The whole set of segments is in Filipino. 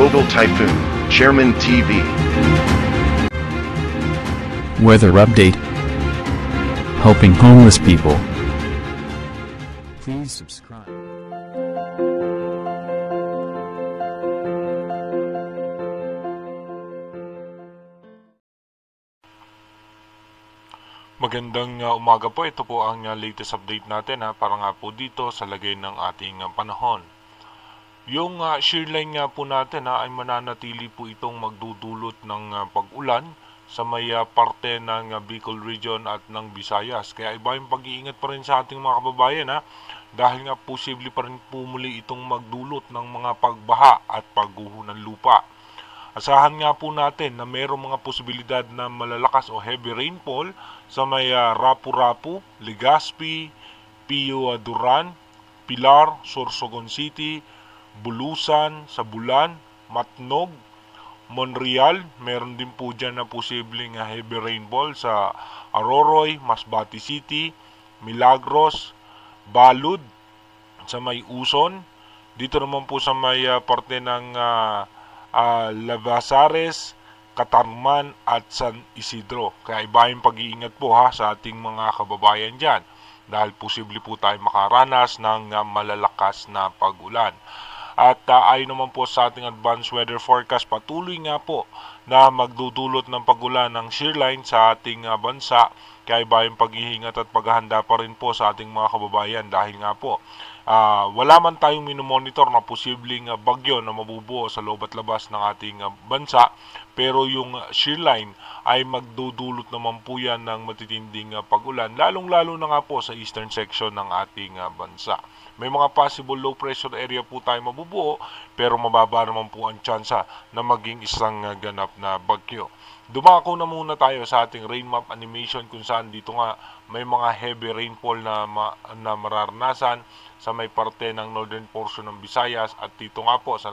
Global Typhoon, Chairman TV. Weather update. Helping homeless people. Please subscribe. Magandang umaga po. Ito po ang latest update natin para nga po dito sa lagay ng ating panahon. Yung shearline nga po natin ay mananatili po itong magdudulot ng pag-ulan sa may parte ng Bicol Region at ng Visayas. Kaya iba yung pag-iingat pa rin sa ating mga kababayan dahil nga posible pa rin pumuli itong magdulot ng mga pagbaha at pagguho ng lupa. Asahan nga po natin na mayroong mga posibilidad na malalakas o heavy rainfall sa may Rapu-Rapu, Legazpi, Pio Duran, Pilar, Sorsogon City, Bulusan, Sabulan, Matnog, Monreal. Meron din po dyan na posibleng heavy rainfall sa Aroroy, Masbate City, Milagros, Balud, sa may Uson. Dito naman po sa may parte ng Lavasares, Katarman at San Isidro. Kaya iba yung pag-iingat po sa ating mga kababayan dyan dahil posible po tayo makaranas ng malalakas na pag-ulan. At ayon naman po sa ating advanced weather forecast, patuloy nga po na magdudulot ng pag-ulan ng shearline sa ating bansa. Kaya iba yung pag-iingat at paghahanda pa rin po sa ating mga kababayan dahil nga po wala man tayong minomonitor na posibleng bagyo na mabubuo sa loob at labas ng ating bansa, pero yung shearline ay magdudulot naman po yan ng matitinding pag-ulan, lalong-lalo na nga po sa eastern section ng ating bansa. May mga possible low pressure area po tayo mabubuo, pero mababa naman po ang tsansa na maging isang ganap na bagyo. Dumako na muna tayo sa ating rain map animation kung saan dito nga may mga heavy rainfall na mararanasan sa may parte ng northern portion ng Visayas at dito nga po sa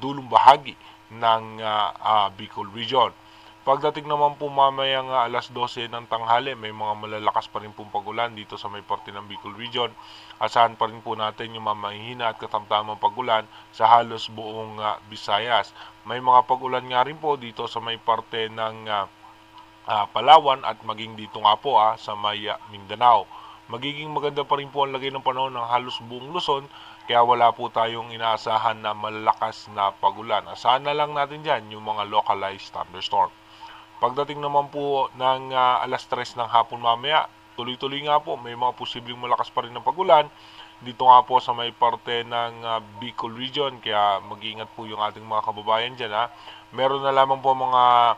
dulong bahagi ng Bicol Region. Pagdating naman po mamayang alas 12 ng tanghali, may mga malalakas pa rin pong pagulan dito sa may parte ng Bicol Region. Asahan pa rin po natin yung mamahina at katamtamang pagulan sa halos buong Visayas. May mga pagulan nga rin po dito sa may parte ng Palawan at maging dito nga po sa may Mindanao. Magiging maganda pa rin po ang lagay ng panahon ng halos buong Luzon, kaya wala po tayong inaasahan na malalakas na pagulan. Asahan na lang natin dyan yung mga localized thunderstorm. Pagdating naman po ng alas 3 ng hapon mamaya, tuloy-tuloy nga po, may mga posibleng malakas pa rin ng pagulan. Dito nga po sa may parte ng Bicol Region, kaya mag-iingat po yung ating mga kababayan dyan. Meron na lamang po mga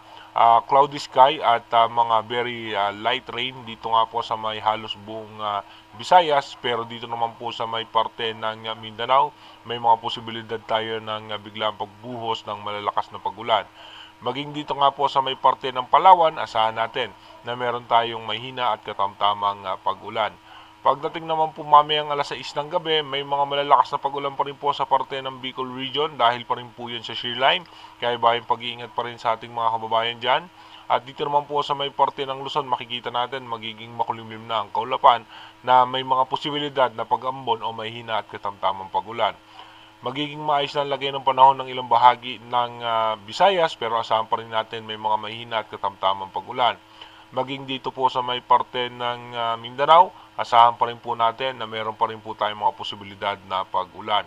cloudy sky at mga very light rain dito nga po sa may halos buong Visayas, pero dito naman po sa may parte ng Mindanao, may mga posibilidad tayo ng biglang pagbuhos ng malalakas na pagulan. Maging dito nga po sa may parte ng Palawan, asahan natin na meron tayong mahina at katamtamang pag-ulan. Pagdating naman po mamayang alas 6 ng gabi, may mga malalakas na pag-ulan pa rin po sa parte ng Bicol Region dahil pa rin po yun sa shearline. Kaya iba yung pag-iingat pa rin sa ating mga kababayan dyan. At dito naman po sa may parte ng Luzon, makikita natin magiging makulimlim na ang kaulapan na may mga posibilidad na pag-ambon o mahina at katamtamang pag-ulan. Magiging maayos na lagay ng panahon ng ilang bahagi ng Visayas, pero asahan pa rin natin may mga mahina at katamtamang pag-ulan. Maging dito po sa may parte ng Mindanao, asahan pa rin po natin na meron pa rin po tayong mga posibilidad na pag-ulan.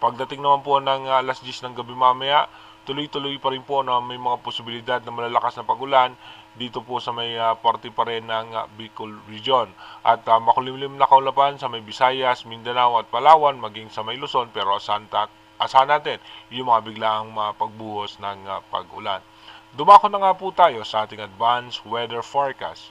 Pagdating naman po ng alas 10 ng gabi mamaya, tuloy-tuloy pa rin po na may mga posibilidad na malalakas na pag-ulan dito po sa may parte pa rin ng Bicol Region. At makulimlim na kaulapan sa may Visayas, Mindanao at Palawan, maging sa may Luzon, pero asahan natin yung mga biglaang pagbuhos ng pag-ulan. Dumako na nga po tayo sa ating advanced weather forecast.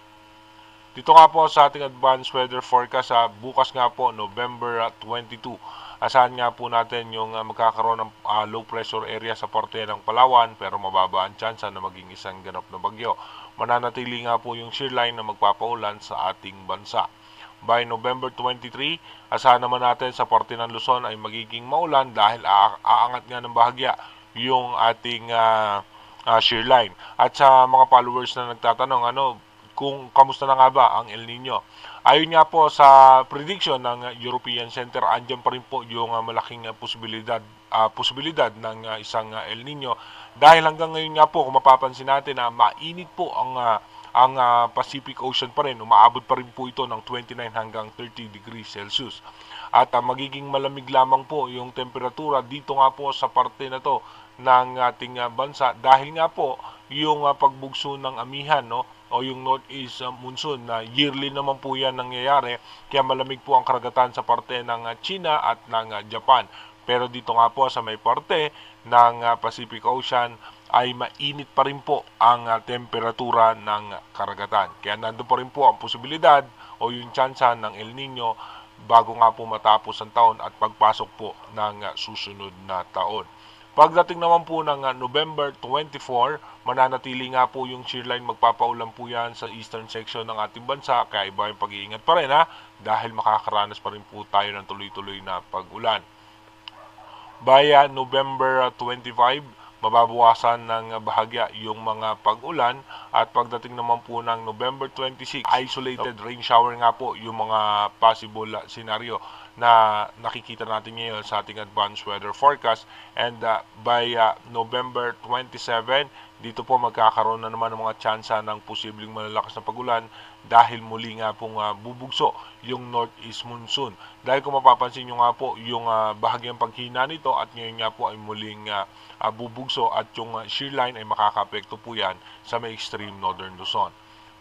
Dito nga po sa ating advanced weather forecast, bukas nga po, November 22, asahan nga po natin yung magkakaroon ng low pressure area sa parte ng Palawan, pero mababa ang tsansa na maging isang ganap na bagyo. Mananatili nga po yung shearline na magpapaulan sa ating bansa. By November 23, asahan naman natin sa parte ng Luzon ay magiging maulan dahil aangat nga ng bahagya yung ating shearline. At sa mga followers na nagtatanong, kung kamusta na nga ba ang El Nino? Ayon nga po sa prediction ng European Center, andyan pa rin po yung malaking posibilidad posibilidad ng isang El Nino dahil hanggang ngayon nga po kung mapapansin natin na mainit po ang Pacific Ocean pa rin, umaabot pa rin po ito ng 29 hanggang 30 degrees Celsius. At magiging malamig lamang po yung temperatura dito nga po sa parte na to ng ating bansa dahil nga po yung pagbugso ng amihan, no, o yung northeast monsoon na yearly naman po yan nangyayari, kaya malamig po ang karagatan sa parte ng China at ng Japan. Pero dito nga po sa may parte ng Pacific Ocean ay mainit pa rin po ang temperatura ng karagatan. Kaya nandun pa rin po ang posibilidad o yung tsansa ng El Nino bago nga po matapos ang taon at pagpasok po ng susunod na taon. Pagdating naman po ng November 24, mananatili nga po yung shear line, magpapaulan po yan sa eastern section ng ating bansa, kaya iba yung pag-iingat pa rin dahil makakaranas pa rin po tayo ng tuloy-tuloy na pag-ulan. By November 25, mababawasan ng bahagya yung mga pag-ulan at pagdating naman po ng November 26, isolated rain shower nga po yung mga possible scenario na nakikita natin ngayon sa ating advanced weather forecast. And by November 27, dito po magkakaroon na naman ng mga tsansa ng posibleng malalakas na pagulan dahil muli nga pong bubugso yung northeast monsoon. Dahil kung mapapansin nyo nga po yung bahagyang paghina nito at ngayon nga po ay muling bubugso at yung shear line ay makakapekto po yan sa may extreme northern Luzon.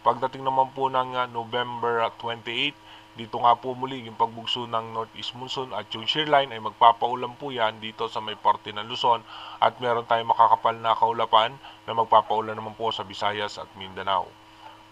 Pagdating naman po ng November 28, dito nga po muli yung pagbugso ng northeast monsoon at yung shear line ay magpapaulan po yan dito sa may parte ng Luzon at meron tayong makakapal na kaulapan na magpapaulan naman po sa Visayas at Mindanao.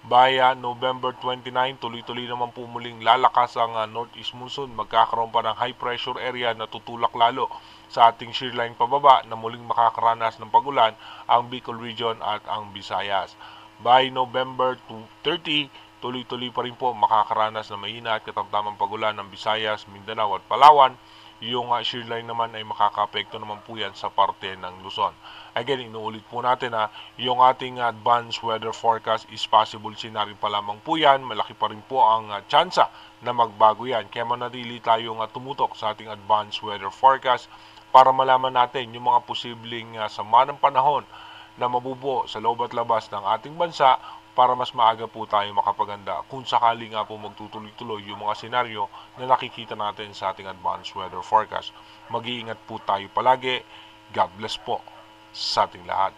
By November 29, tuloy-tuloy naman po muling lalakas ang northeast monsoon. Magkakaroon pa ng high pressure area na tutulak lalo sa ating shear line pababa na muling makakaranas ng pagulan ang Bicol region at ang Visayas. By November 30, tuloy-tuloy pa rin po makakaranas na mahina at katamtamang pagulan ng Visayas, Mindanao at Palawan. Yung shear line naman ay makakapekto naman po yan sa parte ng Luzon. Again, inuulit po natin yung ating advanced weather forecast is possible scenario pa lamang po yan. Malaki pa rin po ang tsansa na magbago yan. Kaya manatili tayong tumutok sa ating advanced weather forecast para malaman natin yung mga posibleng sama ng panahon na mabubuo sa loob at labas ng ating bansa para mas maaga po tayo makapaganda kung sakali nga po magtutuloy-tuloy yung mga senaryo na nakikita natin sa ating advanced weather forecast. Mag-iingat po tayo palagi. God bless po sa ating lahat.